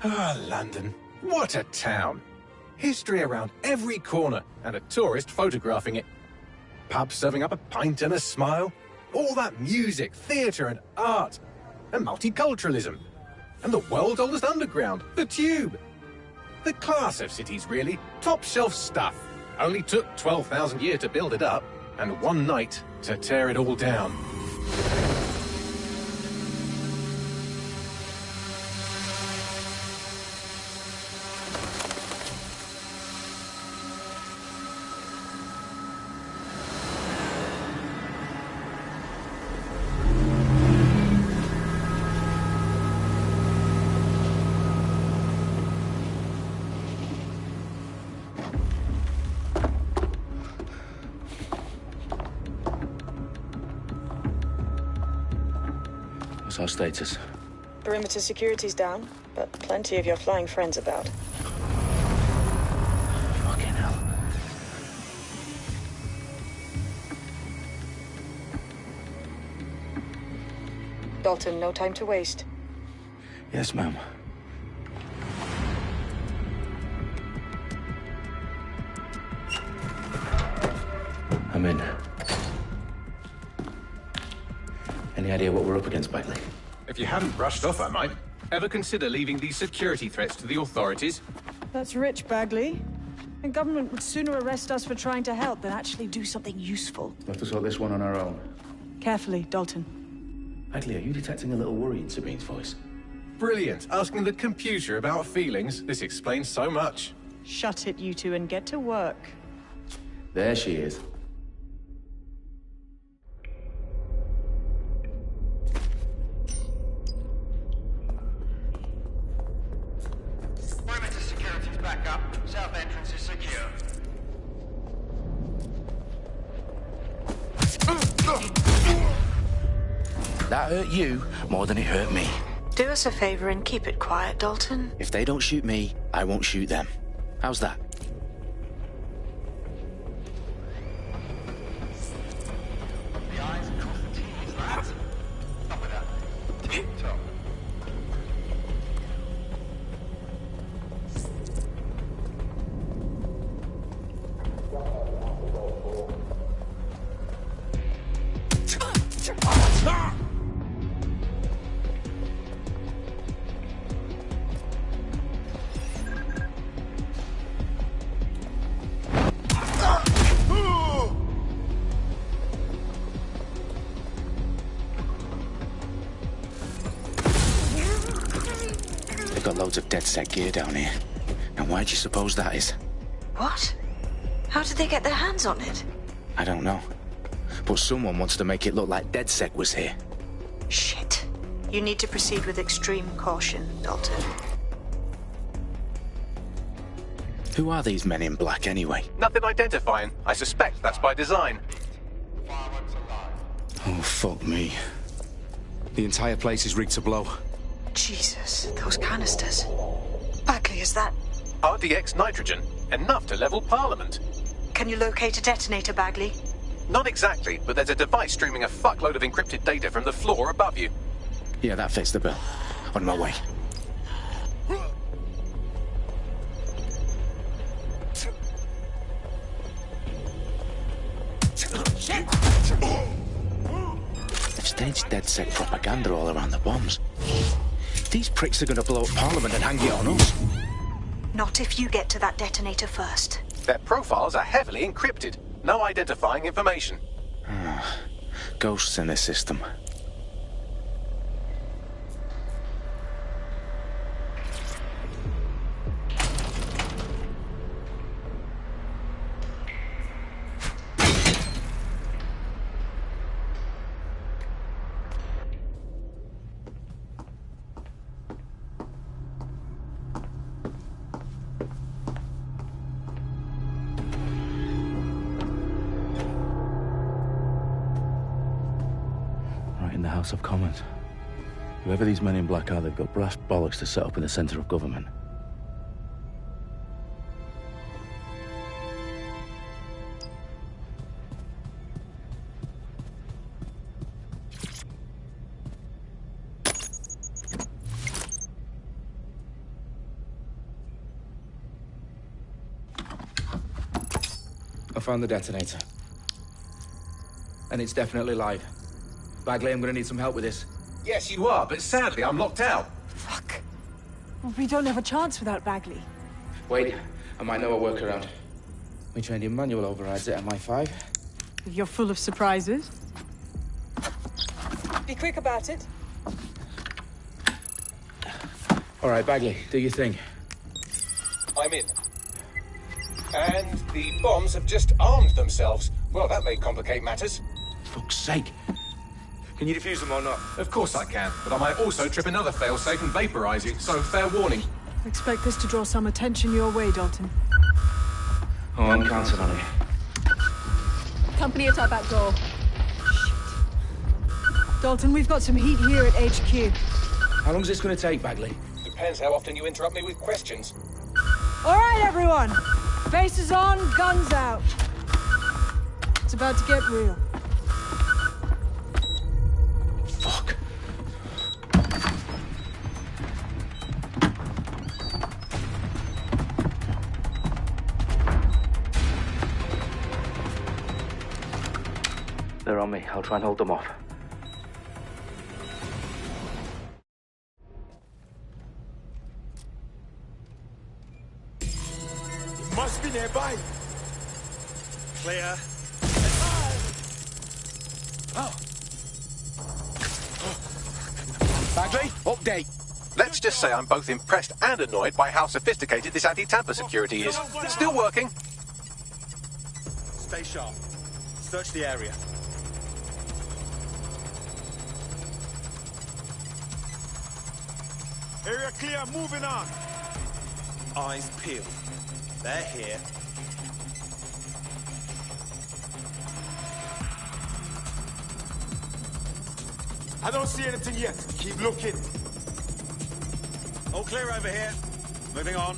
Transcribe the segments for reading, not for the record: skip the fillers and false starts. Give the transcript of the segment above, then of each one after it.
Ah, London. What a town. History around every corner, and a tourist photographing it. Pubs serving up a pint and a smile. All that music, theatre and art. And multiculturalism. And the world's oldest underground, the Tube. The class of cities, really. Top shelf stuff. Only took 12,000 years to build it up, and one night to tear it all down. What's our status? Perimeter security's down, but plenty of your flying friends about. Fucking hell. Dalton, no time to waste. Yes, ma'am. I'm in. Any idea what we're up against, Bagley? If you haven't brushed off, I might. Ever consider leaving these security threats to the authorities? That's rich, Bagley. The government would sooner arrest us for trying to help than actually do something useful. We'll have to sort this one on our own. Carefully, Dalton. Bagley, are you detecting a little worry in Sabine's voice? Brilliant. Asking the computer about feelings. This explains so much. Shut it, you two, and get to work. There she is. Perimeter security's back up. South entrance is secure. That hurt you more than it hurt me. Do us a favor and keep it quiet, Dalton. If they don't shoot me, I won't shoot them. How's that? The eyes across the T's, lads. Top of that. Tip-top. They've got loads of DedSec gear down here. And why do you suppose that is? What? How did they get their hands on it? I don't know. But someone wants to make it look like DedSec was here. Shit. You need to proceed with extreme caution, Dalton. Who are these men in black anyway? Nothing identifying. I suspect that's by design. Fireworks alive. Oh, fuck me. The entire place is rigged to blow. Jesus, those canisters. Bagley, is that... RDX nitrogen. Enough to level Parliament. Can you locate a detonator, Bagley? Not exactly, but there's a device streaming a fuckload of encrypted data from the floor above you. Yeah, that fits the bill. On my way. They've staged DedSec propaganda all around the bombs. These pricks are going to blow up Parliament and hang it on us. Not if you get to that detonator first. Their profiles are heavily encrypted. No identifying information. Ghosts in this system. In the House of Commons. Whoever these men in black are, they've got brass bollocks to set up in the centre of government. I found the detonator. And it's definitely live. Bagley, I'm gonna need some help with this. Yes, you are, but sadly, I'm locked out. Fuck. Well, we don't have a chance without Bagley. Wait, I might know a workaround. We trained in manual overrides at MI5. You're full of surprises. Be quick about it. All right, Bagley, do your thing. I'm in. And the bombs have just armed themselves. Well, that may complicate matters. Fuck's sake. Can you defuse them or not? Of course I can, but I might also trip another failsafe and vaporize you, so fair warning. Expect this to draw some attention your way, Dalton. Oh, I'm counting on it. Company at our back door. Dalton, we've got some heat here at HQ. How long is this gonna take, Bagley? Depends how often you interrupt me with questions. All right, everyone. Faces on, guns out. It's about to get real. Fuck. They're on me. I'll try and hold them off. Must be nearby. Clear. Bagley, update. Let's just say I'm both impressed and annoyed by how sophisticated this anti-tamper security is. Still working. Stay sharp. Search the area. Area clear, moving on. Eyes peeled. They're here. I don't see anything yet. Keep looking. All clear over here. Moving on.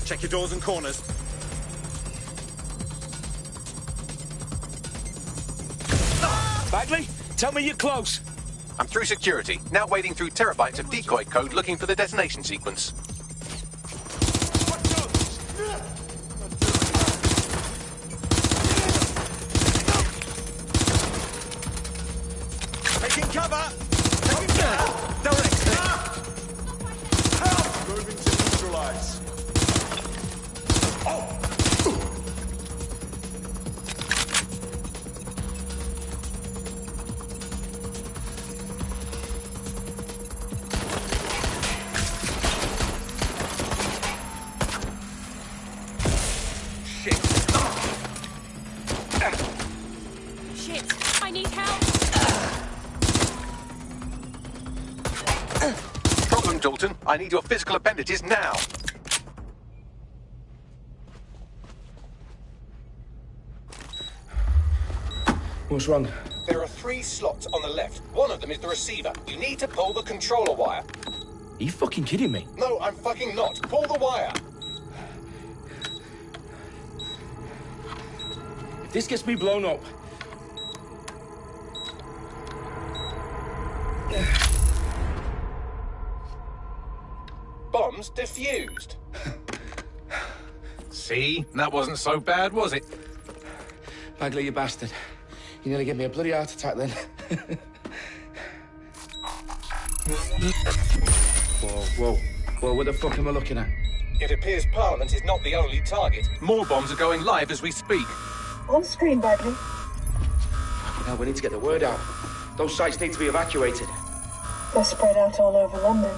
Check your doors and corners. Bagley, tell me you're close. I'm through security, now wading through terabytes of decoy code looking for the detonation sequence. Taking cover! Taking cover! Direct! Help! Moving to neutralize. Oh! Shit, I need help. Problem, Dalton. I need your physical appendages now. What's wrong? There are 3 slots on the left. One of them is the receiver. You need to pull the controller wire. Are you fucking kidding me? No, I'm fucking not. Pull the wire. If this gets me blown up... Bombs defused. See? That wasn't so bad, was it? Bagley, you bastard. You nearly gave me a bloody heart attack then. Whoa. What the fuck am I looking at? It appears Parliament is not the only target. More bombs are going live as we speak. On screen, Bagley. Now we need to get the word out. Those sites need to be evacuated. They're spread out all over London.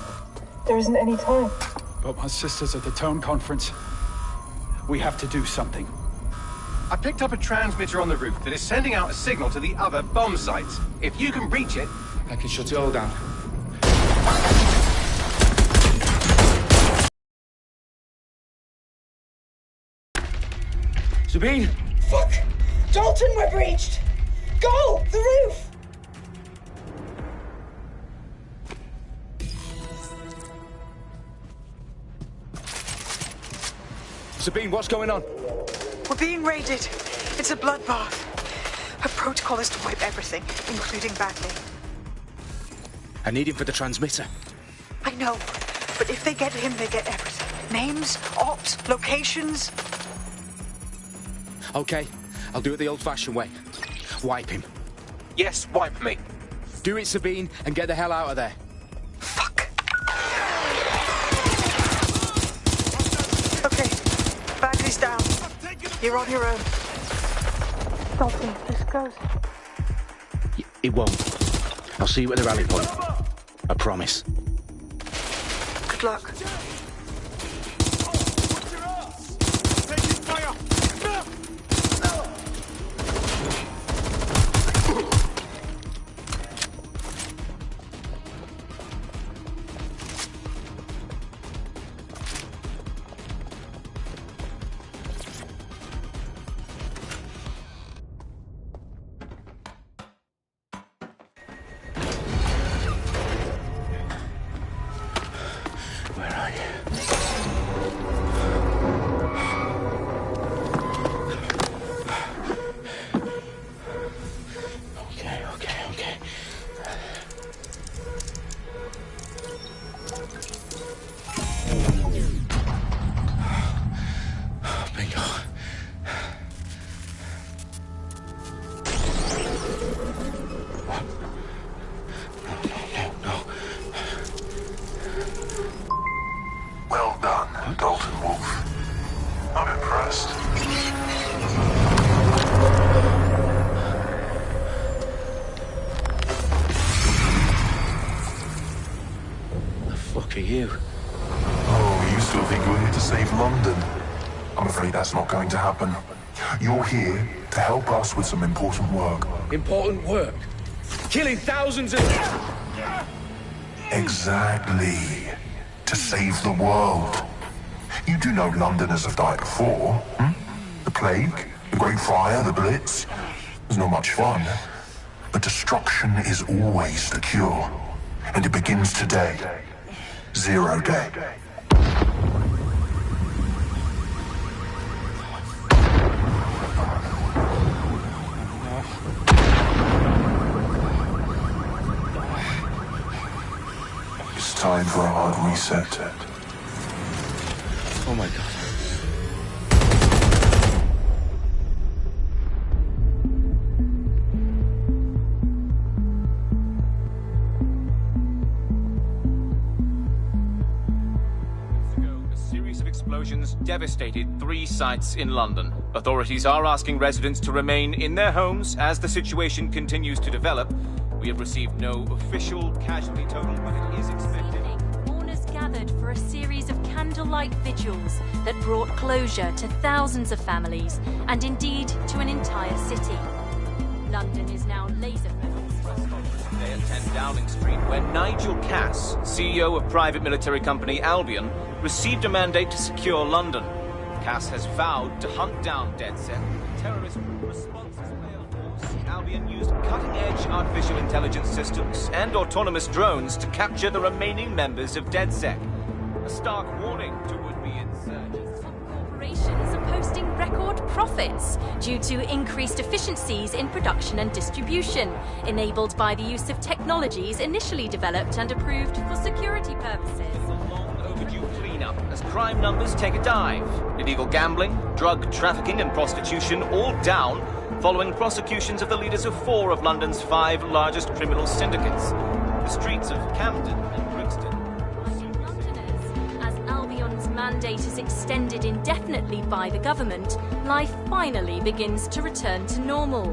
There isn't any time. But my sister's at the town conference. We have to do something. I picked up a transmitter on the roof that is sending out a signal to the other bomb sites. If you can reach it... I can shut it all down. Sabine! Fuck! Dalton, we're breached! Go! The roof! Sabine, what's going on? We're being raided. It's a bloodbath. Our protocol is to wipe everything, including Bagley. I need him for the transmitter. I know, but if they get him, they get everything. Names, ops, locations. Okay, I'll do it the old-fashioned way. Wipe him. Yes, wipe me. Do it, Sabine, and get the hell out of there. Fuck. Okay, Bagley's down. You're on your own. Dalton, this goes. It won't. I'll see you at the rally point. I promise. Good luck. Where are you? Okay. Bingo. No. Well done, Dalton Wolf. I'm impressed. The fuck are you? Oh, you still think you're here to save London? I'm afraid that's not going to happen. You're here to help us with some important work. Important work? Killing thousands of... Exactly. To save the world. You do know Londoners have died before, hmm? The Plague, the Great Fire, the Blitz. It's not much fun. But destruction is always the cure. And it begins today. Zero Day. It's time for a hard reset. Oh my god. A series of explosions devastated 3 sites in London. Authorities are asking residents to remain in their homes as the situation continues to develop. We have received no official casualty total, but it is expected. Mourners gathered for a series of candlelight vigils that brought closure to thousands of families and indeed to an entire city. London is now laser-focused. Today at 10 Downing Street, where Nigel Cass, CEO of private military company Albion, received a mandate to secure London. Cass has vowed to hunt down DedSec. Terrorist responses failed. Albion used cutting-edge artificial intelligence systems and autonomous drones to capture the remaining members of DedSec. A stark warning to would-be insurgents. Corporations are posting record profits due to increased efficiencies in production and distribution, enabled by the use of technologies initially developed and approved for security purposes. Overdue cleanup as crime numbers take a dive. Illegal gambling, drug trafficking and prostitution all down following prosecutions of the leaders of 4 of London's 5 largest criminal syndicates. The streets of Camden and Brixton. Londoners, as Albion's mandate is extended indefinitely by the government, life finally begins to return to normal.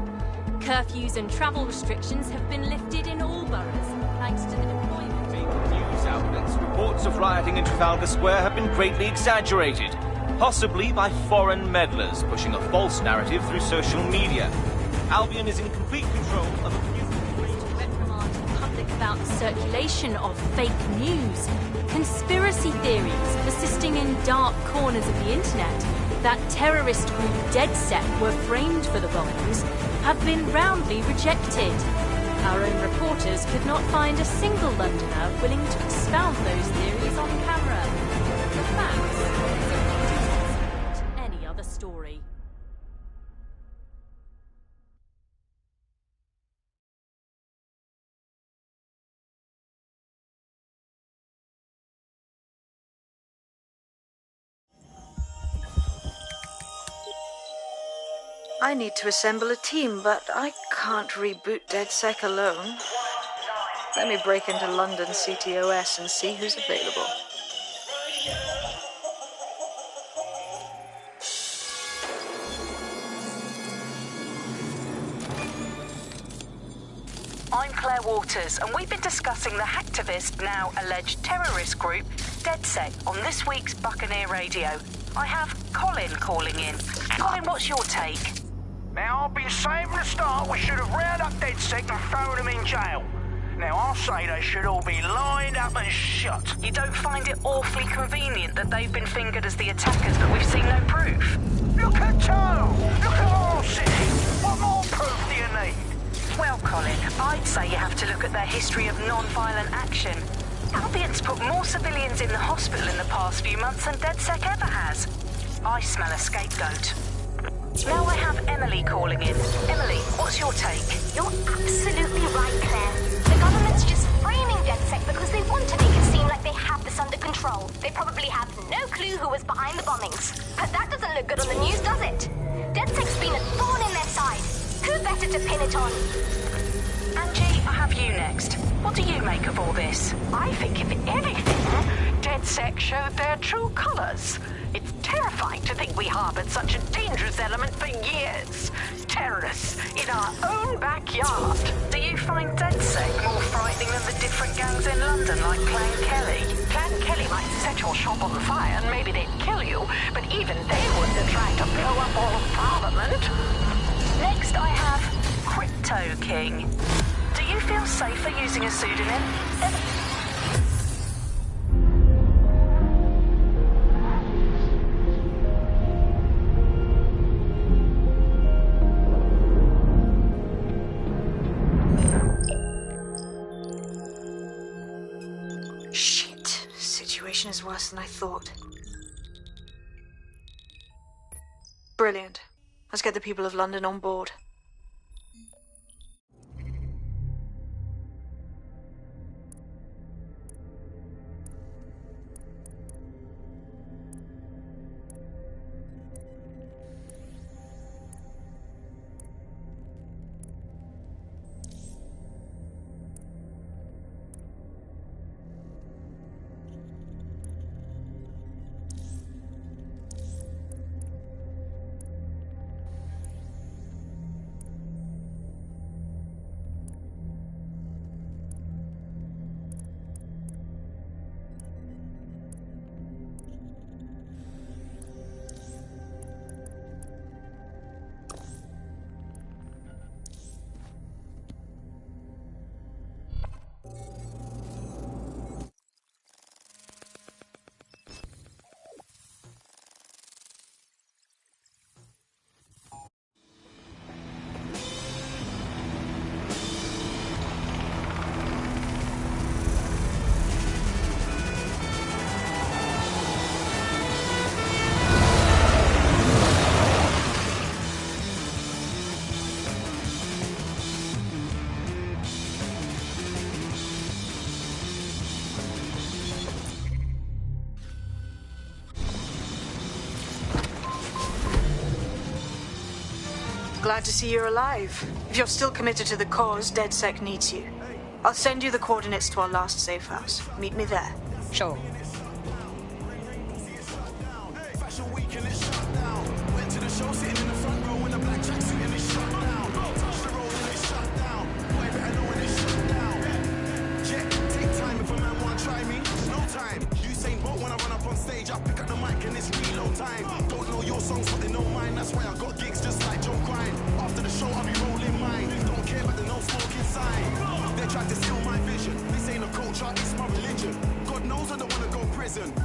Curfews and travel restrictions have been lifted in all boroughs, thanks to the deployment. News outlets, reports of rioting in Trafalgar Square have been greatly exaggerated, possibly by foreign meddlers pushing a false narrative through social media. Albion is in complete control of a reprimand the public about the circulation of fake news, conspiracy theories persisting in dark corners of the internet that terrorist group DedSec were framed for the bombings have been roundly rejected. Our own reporters could not find a single Londoner willing to expound those theories on camera. The facts any other story. I need to assemble a team, but I can't reboot DedSec alone. Let me break into London CTOS and see who's available. I'm Claire Waters, and we've been discussing the hacktivist, now alleged terrorist group, DedSec, on this week's Buccaneer Radio. I have Colin calling in. Colin, what's your take? Now, I've been saying from the start we should have rounded up DedSec and thrown them in jail. Now, I'll say they should all be lined up and shot. You don't find it awfully convenient that they've been fingered as the attackers, but we've seen no proof? Look at Toe! Look at Oral City! What more proof do you need? Well, Colin, I'd say you have to look at their history of non-violent action. Albion's put more civilians in the hospital in the past few months than DedSec ever has. I smell a scapegoat. Now I have Emily calling in. Emily, what's your take? You're absolutely right, Claire. The government's just framing DedSec because they want to make it seem like they have this under control. They probably have no clue who was behind the bombings. But that doesn't look good on the news, does it? DedSec's been a thorn in their side. Who better to pin it on? Angie, I have you next. What do you make of all this? I think, if anything, DedSec showed their true colours. It's terrifying to think we harboured such a dangerous element for years. Terrorists in our own backyard. Do you find DedSec more frightening than the different gangs in London, like Clan Kelly? Clan Kelly might set your shop on fire and maybe they'd kill you, but even they wouldn't have tried to blow up all of Parliament. Next, I have Crypto King. Do you feel safer using a pseudonym? Shit. Situation is worse than I thought. Brilliant. Let's get the people of London on board. Glad to see you're alive. If you're still committed to the cause, DedSec needs you. I'll send you the coordinates to our last safe house. Meet me there. Sure.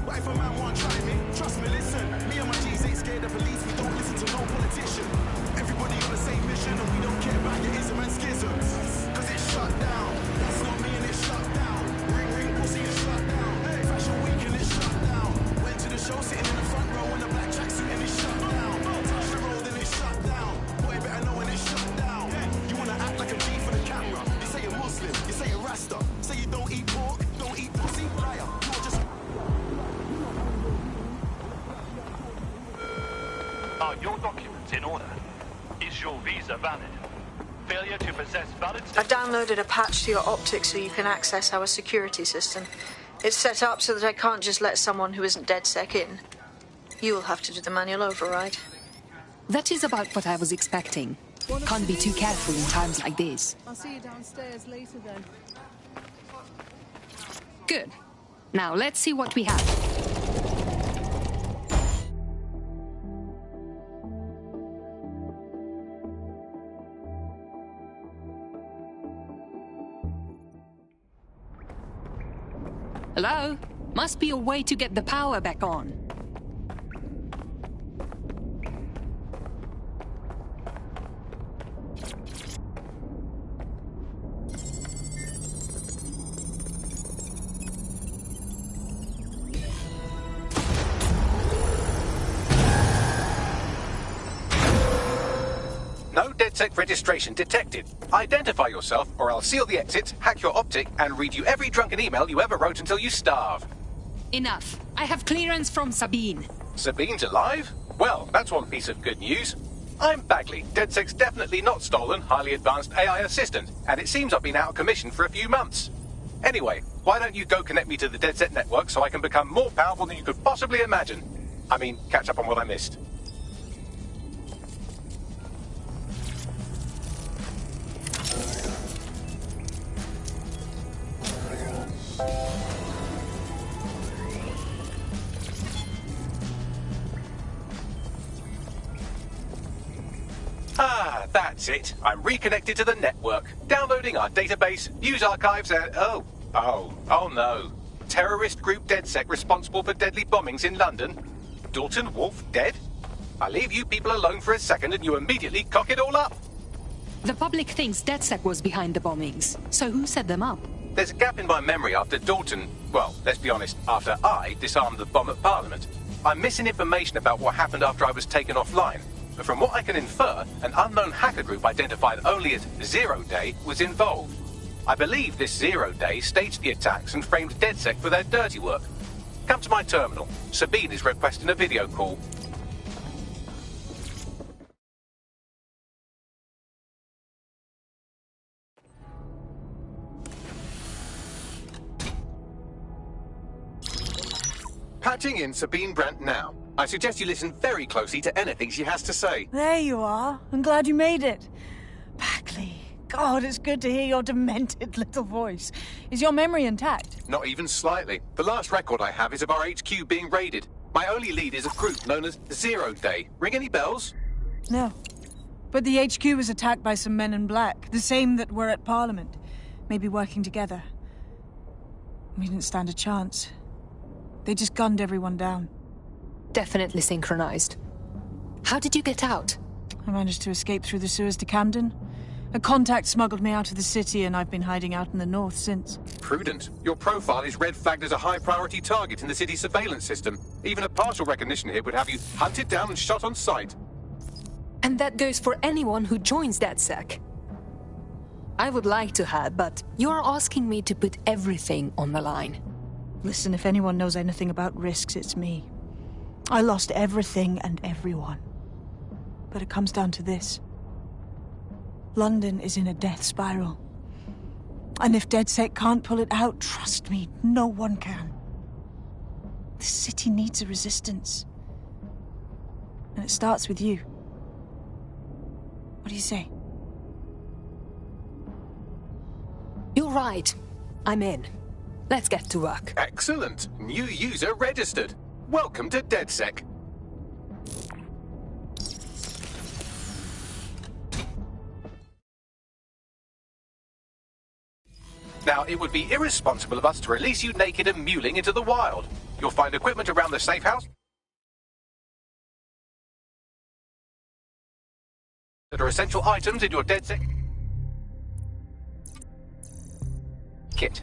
But if a man won't try me, trust me, listen. Me and my G's ain't scared of police, we don't listen to no politician. Everybody on the same mission, and we don't care about your ism and schisms. Cause it's shut down, that's not me and it's shut down. Ring ring pussy, it's shut down. Fashion week and it's shut down. Went to the show, sitting in the front row in a black tracksuit and it's shut down. Touch the road and it's shut down. Boy, better know when it's shut down. You wanna act like a G for the camera. You say you're Muslim, you say you're Rasta. Say you don't eat pork, don't eat pussy, liar. You're just... Are your documents in order? Is Is your visa valid? Failure to possess valid... I've downloaded a patch to your optics so you can access our security system. It's set up so that I can't just let someone who isn't DedSec in. You will have to do the manual override. That is about what I was expecting. Can't be too careful in times like this. I'll see you downstairs later then. Good. Now let's see what we have. Hello? Must be a way to get the power back on. No DedSec registration detected. Identify yourself, or I'll seal the exits, hack your optic, and read you every drunken email you ever wrote until you starve. Enough. I have clearance from Sabine. Sabine's alive? Well, that's one piece of good news. I'm Bagley, DedSec's definitely not stolen, highly advanced AI assistant, and it seems I've been out of commission for a few months. Anyway, why don't you go connect me to the DedSec network so I can become more powerful than you could possibly imagine? I mean, catch up on what I missed. Ah, that's it. I'm reconnected to the network, downloading our database, news archives, and... Oh no. Terrorist group DedSec responsible for deadly bombings in London? Dalton Wolf dead? I leave you people alone for a second and you immediately cock it all up. The public thinks DedSec was behind the bombings, so who set them up? There's a gap in my memory after Dalton... Well, let's be honest, after I disarmed the bomb at Parliament. I'm missing information about what happened after I was taken offline. But from what I can infer, an unknown hacker group identified only as Zero Day was involved. I believe this Zero Day staged the attacks and framed DedSec for their dirty work. Come to my terminal. Sabine is requesting a video call. Patching in Sabine Brandt now. I suggest you listen very closely to anything she has to say. There you are. I'm glad you made it. Bagley. God, it's good to hear your demented little voice. Is your memory intact? Not even slightly. The last record I have is of our HQ being raided. My only lead is a group known as Zero Day. Ring any bells? No. But the HQ was attacked by some men in black, the same that were at Parliament. Maybe working together. We didn't stand a chance. They just gunned everyone down. Definitely synchronized. How did you get out? I managed to escape through the sewers to Camden. A contact smuggled me out of the city, and I've been hiding out in the north since. Prudent. Your profile is red flagged as a high-priority target in the city's surveillance system. Even a partial recognition hit would have you hunted down and shot on sight. And that goes for anyone who joins DedSec. I would like to have, but you're asking me to put everything on the line. Listen, if anyone knows anything about risks, it's me. I lost everything and everyone. But it comes down to this. London is in a death spiral. And if DedSec can't pull it out, trust me, no one can. The city needs a resistance. And it starts with you. What do you say? You're right. I'm in. Let's get to work. Excellent. New user registered. Welcome to DedSec. Now, it would be irresponsible of us to release you naked and mewling into the wild. You'll find equipment around the safe house that are essential items in your DedSec kit.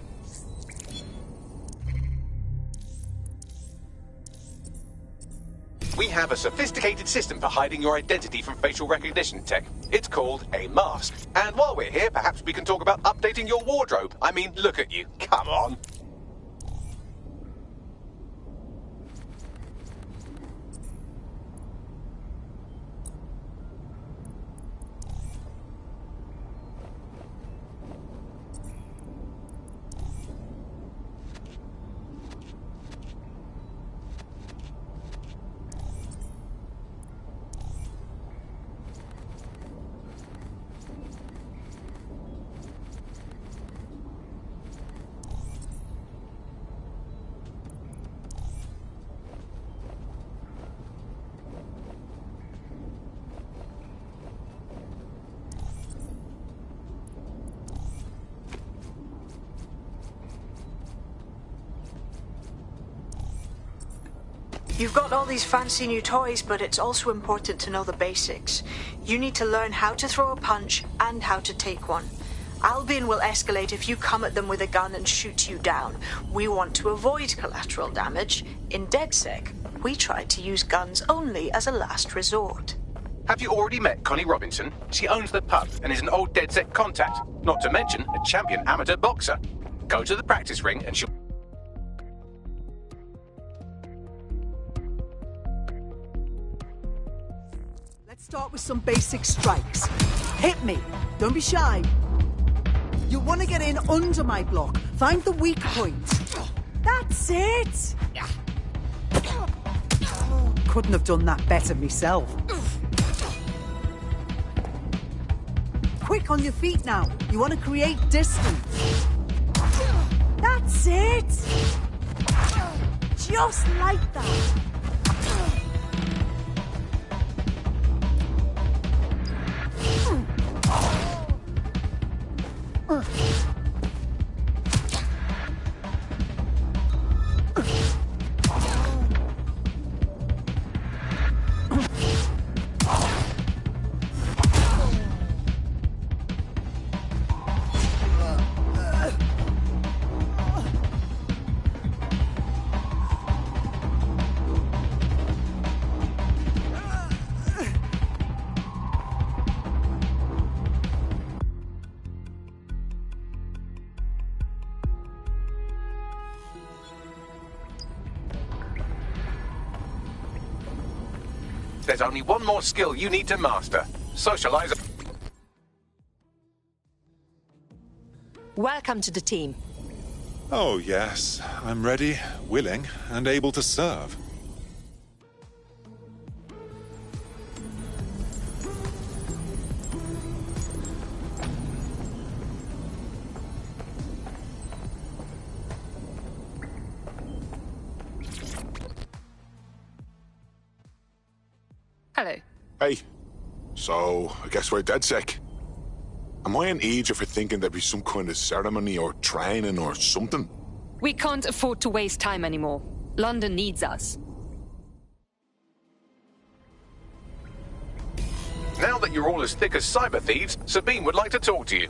We have a sophisticated system for hiding your identity from facial recognition tech. It's called a mask. And while we're here, perhaps we can talk about updating your wardrobe. I mean, look at you. Come on. You've got all these fancy new toys, but it's also important to know the basics. You need to learn how to throw a punch and how to take one. Albion will escalate if you come at them with a gun and shoot you down. We want to avoid collateral damage. In DedSec, we try to use guns only as a last resort. Have you already met Connie Robinson? She owns the pub and is an old DedSec contact, not to mention a champion amateur boxer. Go to the practice ring and she'll... Let's start with some basic strikes. Hit me. Don't be shy. You want to get in under my block. Find the weak point. That's it. Couldn't have done that better myself. Quick on your feet now. You want to create distance. That's it. Just like that. There's only one more skill you need to master. Socialize. Welcome to the team. Oh, yes. I'm ready, willing, and able to serve. Hello. Hey. So, I guess we're DedSec. Am I an idiot for thinking there'd be some kind of ceremony or training or something? We can't afford to waste time anymore. London needs us. Now that you're all as thick as cyber thieves, Sabine would like to talk to you.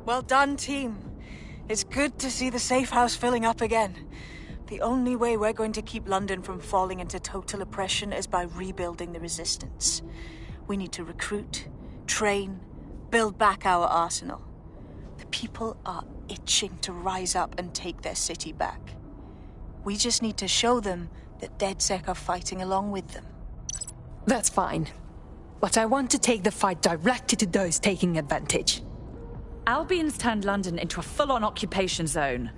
Well done, team. It's good to see the safe house filling up again. The only way we're going to keep London from falling into total oppression is by rebuilding the resistance. We need to recruit, train, build back our arsenal. The people are itching to rise up and take their city back. We just need to show them that DedSec are fighting along with them. That's fine. But I want to take the fight directly to those taking advantage. Albion's turned London into a full-on occupation zone.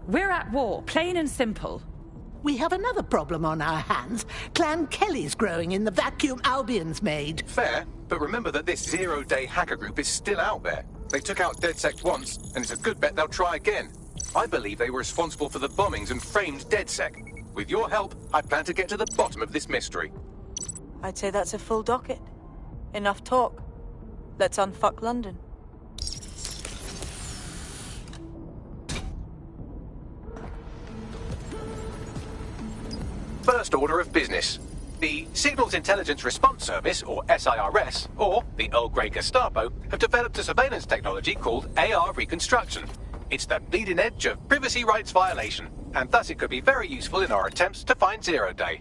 We're at war, plain and simple. We have another problem on our hands. Clan Kelly's growing in the vacuum Albion's made. Fair, but remember that this zero-day hacker group is still out there. They took out DedSec once, and it's a good bet they'll try again. I believe they were responsible for the bombings and framed DedSec. With your help, I plan to get to the bottom of this mystery. I'd say that's a full docket. Enough talk. Let's unfuck London. First order of business. The Signals Intelligence Response Service, or SIRS, or the Earl Grey Gestapo, have developed a surveillance technology called AR Reconstruction. It's the bleeding edge of privacy rights violation, and thus it could be very useful in our attempts to find Zero Day.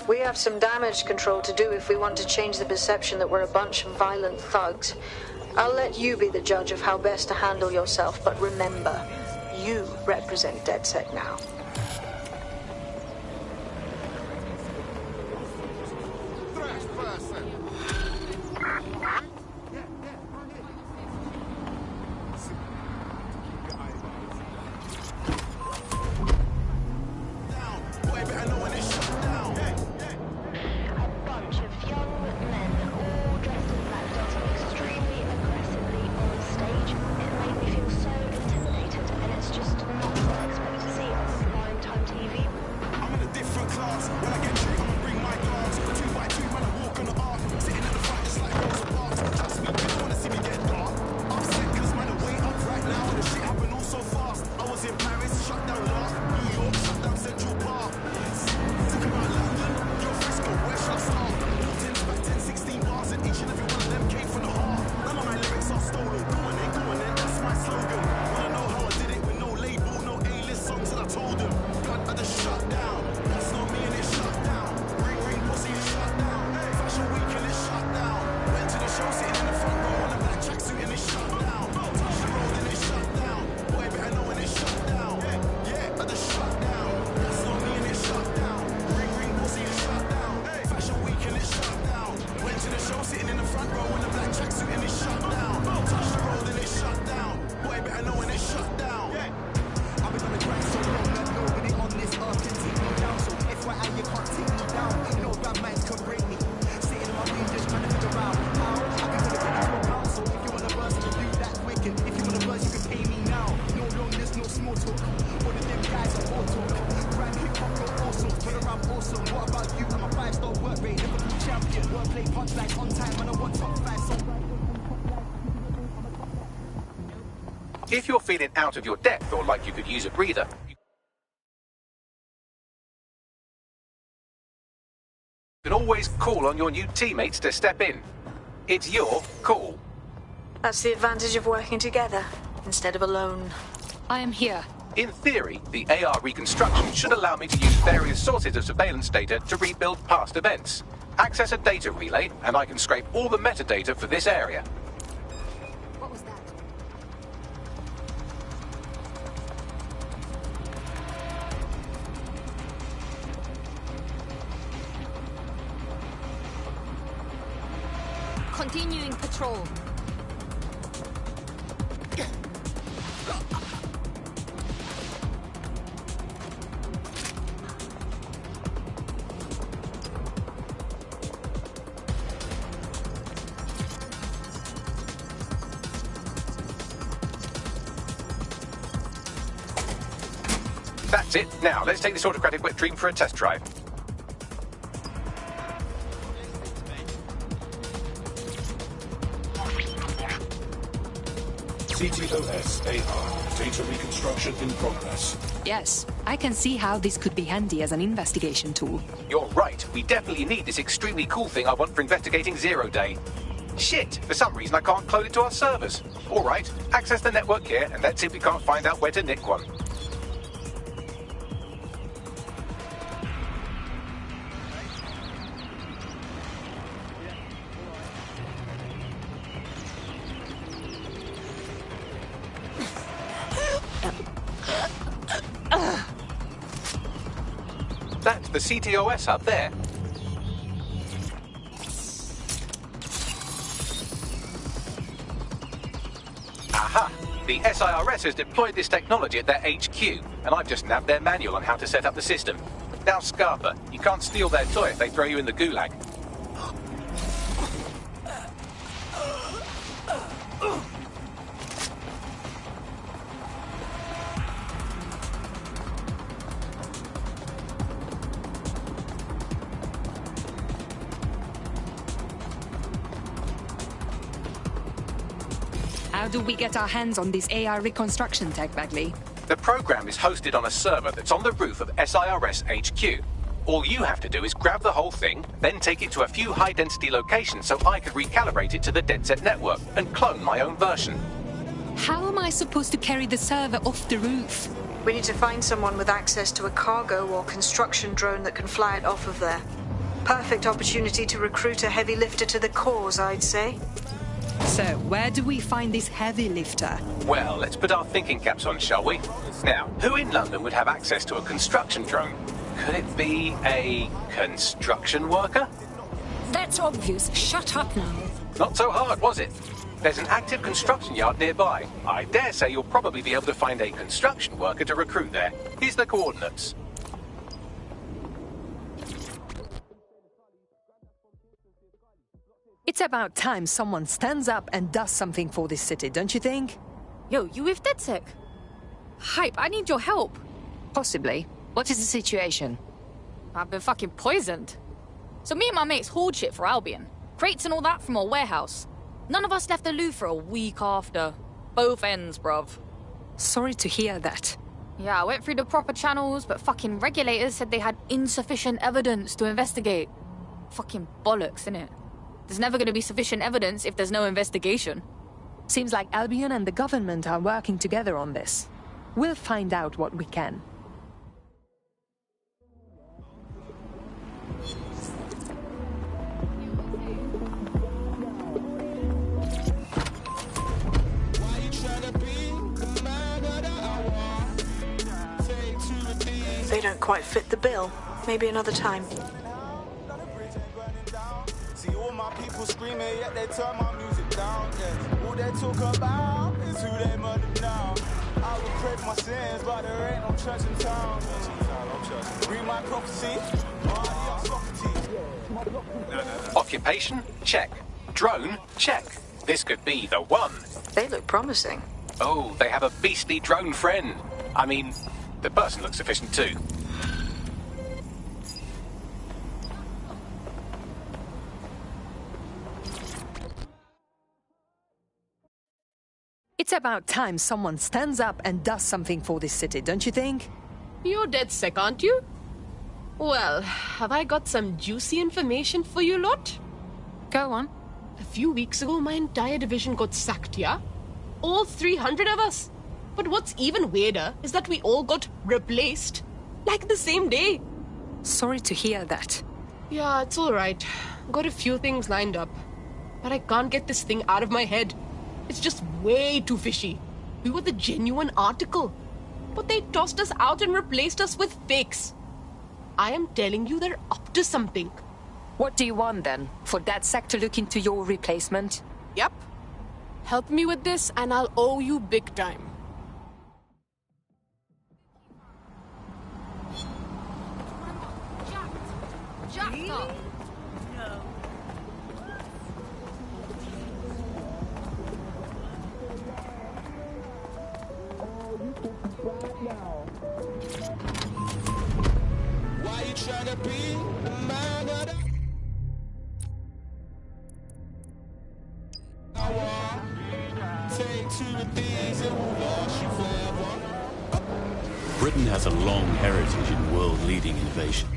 We have some damage control to do if we want to change the perception that we're a bunch of violent thugs. I'll let you be the judge of how best to handle yourself, but remember, you represent DedSec now. If you're feeling out of your depth or like you could use a breather, you can always call on your new teammates to step in. It's your call. That's the advantage of working together, instead of alone. I am here. In theory, the AR reconstruction should allow me to use various sources of surveillance data to rebuild past events. Access a data relay, and I can scrape all the metadata for this area. What was that? Continuing patrol. That's it. Now, let's take this autocratic wet dream for a test drive. CTOS AR. Data reconstruction in progress. Yes, I can see how this could be handy as an investigation tool. You're right. We definitely need this extremely cool thing I want for investigating Zero Day. Shit! For some reason I can't clone it to our servers. All right, access the network here, and let's see if we can't find out where to nick one. That's the CTOS up there. Aha! The SIRS has deployed this technology at their HQ, and I've just nabbed their manual on how to set up the system. Now, Scarpa, you can't steal their toy if they throw you in the gulag. How do we get our hands on this AR reconstruction tech, Bagley? The program is hosted on a server that's on the roof of SIRS HQ. All you have to do is grab the whole thing, then take it to a few high-density locations so I could recalibrate it to the DedSec network and clone my own version. How am I supposed to carry the server off the roof? We need to find someone with access to a cargo or construction drone that can fly it off of there. Perfect opportunity to recruit a heavy lifter to the cause, I'd say. So, where do we find this heavy lifter? Well, let's put our thinking caps on, shall we? Now, who in London would have access to a construction drone? Could it be a construction worker? That's obvious. Shut up now. Not so hard, was it? There's an active construction yard nearby. I dare say you'll probably be able to find a construction worker to recruit there. Here's the coordinates. It's about time someone stands up and does something for this city, don't you think? Yo, you with DedSec? Hype, I need your help. Possibly. What is the situation? I've been fucking poisoned. So me and my mates hauled shit for Albion. Crates and all that from our warehouse. None of us left the loo for a week after. Both ends, bruv. Sorry to hear that. Yeah, I went through the proper channels, but fucking regulators said they had insufficient evidence to investigate. Fucking bollocks, innit? There's never gonna be sufficient evidence if there's no investigation. Seems like Albion and the government are working together on this. We'll find out what we can. They don't quite fit the bill. Maybe another time. See all my people screaming, yet they turn my music down. Yeah. All they talk about is who they murder now. I will crave my sins, but there ain't no church in town. Read my prophecy. Occupation? Check. Drone? Check. This could be the one. They look promising. Oh, they have a beastly drone friend. I mean, the person looks sufficient too. It's about time someone stands up and does something for this city, don't you think? You're DedSec, aren't you? Well, have I got some juicy information for you lot? Go on. A few weeks ago, my entire division got sacked, yeah? All 300 of us. But what's even weirder is that we all got replaced. Like the same day. Sorry to hear that. Yeah, it's alright. Got a few things lined up. But I can't get this thing out of my head. It's just way too fishy. We were the genuine article. But they tossed us out and replaced us with fakes. I am telling you, they're up to something. What do you want then? For DedSec to look into your replacement? Yep. Help me with this and I'll owe you big time. Why you trying to be the man of the hour? Take to the things that will last you forever. Britain has a long heritage in world-leading innovation.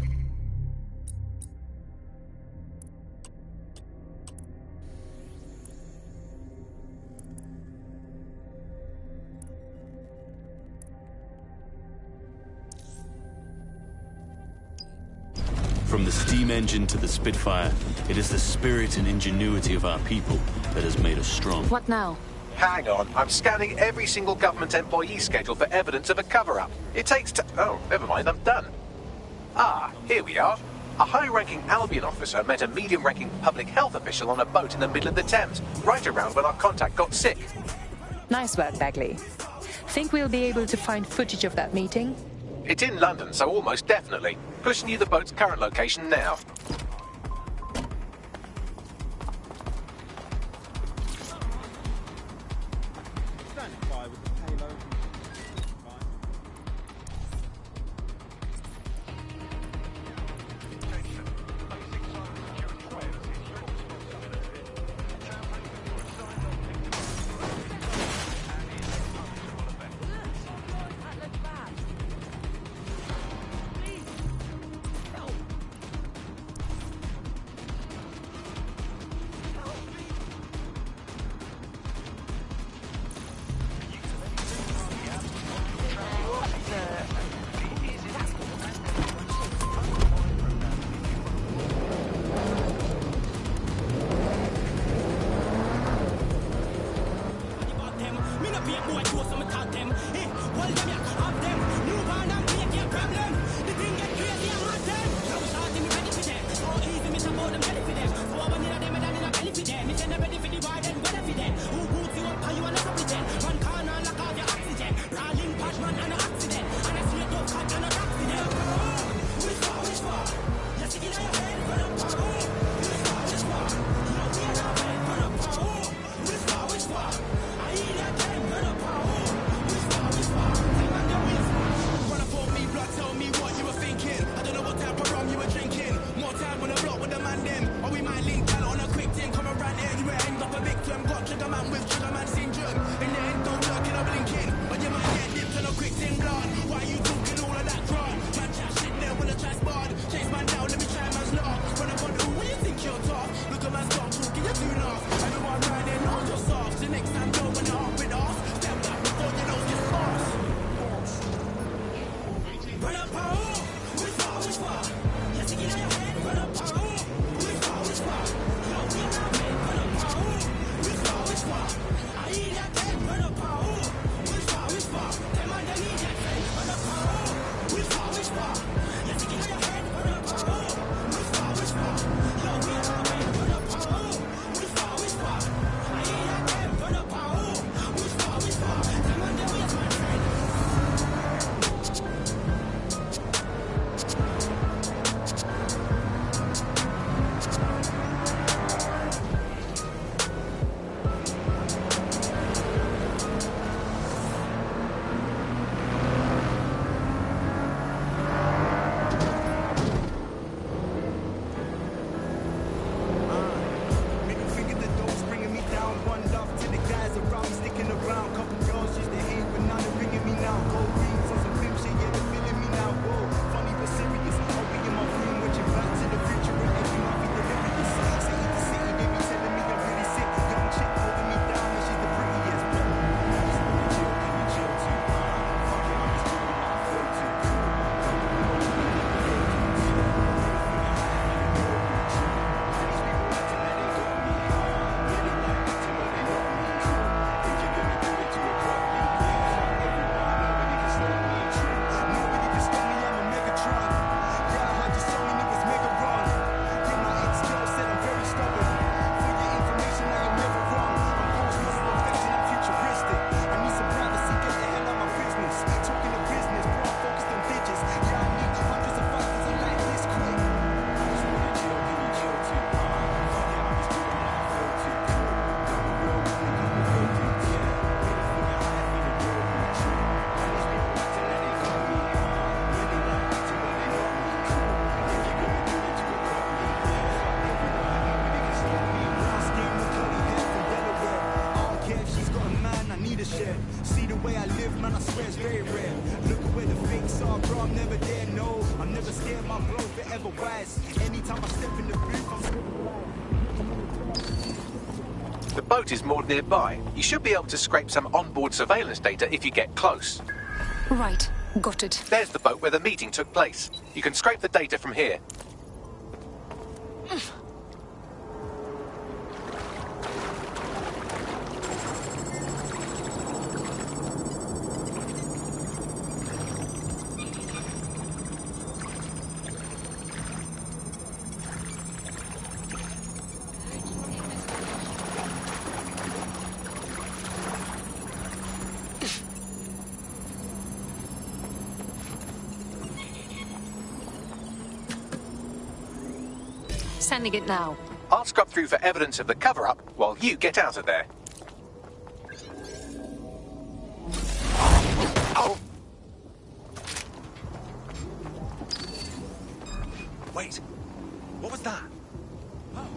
From the steam engine to the Spitfire, it is the spirit and ingenuity of our people that has made us strong. What now? Hang on, I'm scanning every single government employee schedule for evidence of a cover-up. It takes oh, never mind, I'm done. Ah, here we are. A high-ranking Albion officer met a medium-ranking public health official on a boat in the middle of the Thames, right around when our contact got sick. Nice work, Bagley. Think we'll be able to find footage of that meeting? It's in London, so almost definitely. Pushing you the boat's current location now. The boat is moored nearby. You should be able to scrape some onboard surveillance data if you get close. Right, got it. There's the boat where the meeting took place. You can scrape the data from here. Sending it now. I'll scrub through for evidence of the cover-up while you get out of there. Oh! Wait. What was that? Oh.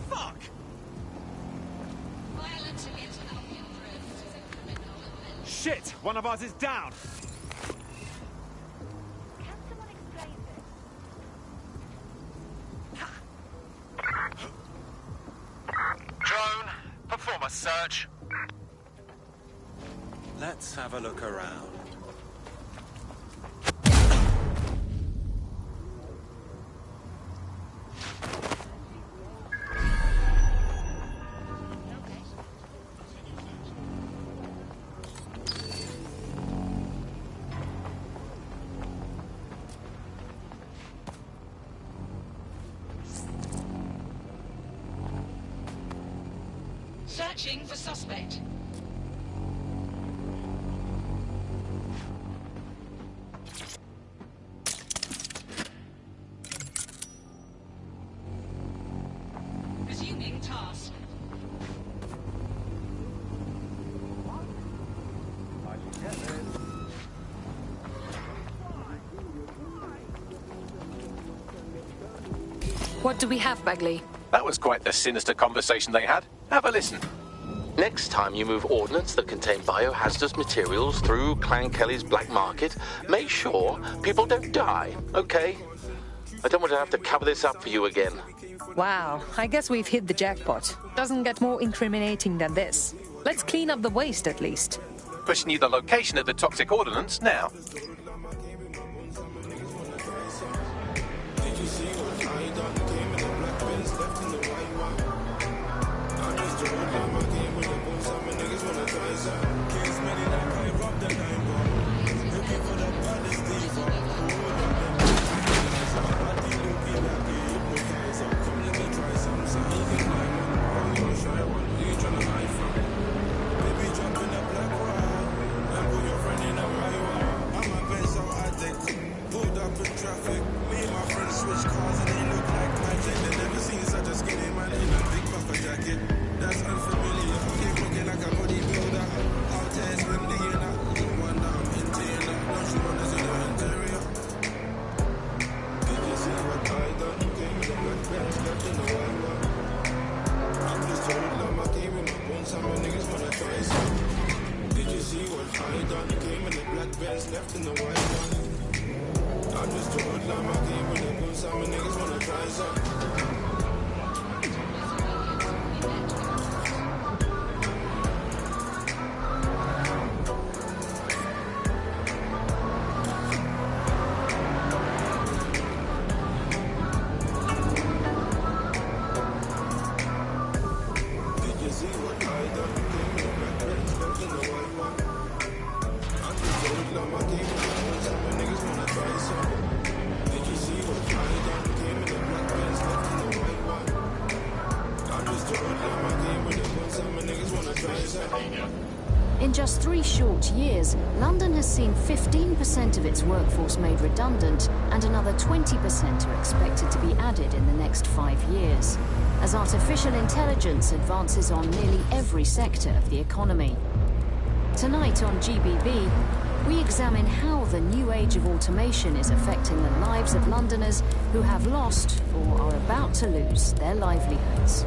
Fuck! Shit! One of ours is down! Search. Let's have a look around. Searching for suspect. Resuming task. What do we have, Bagley? That was quite the sinister conversation they had. Have a listen. Next time you move ordnance that contain biohazardous materials through Clan Kelly's black market, make sure people don't die, okay? I don't want to have to cover this up for you again. Wow, I guess we've hit the jackpot. Doesn't get more incriminating than this. Let's clean up the waste at least. Pushing you the location of the toxic ordnance now. In just 3 short years, London has seen 15% of its workforce made redundant, and another 20% are expected to be added in the next 5 years, as artificial intelligence advances on nearly every sector of the economy. Tonight on GBB, we examine how the new age of automation is affecting the lives of Londoners who have lost or are about to lose their livelihoods.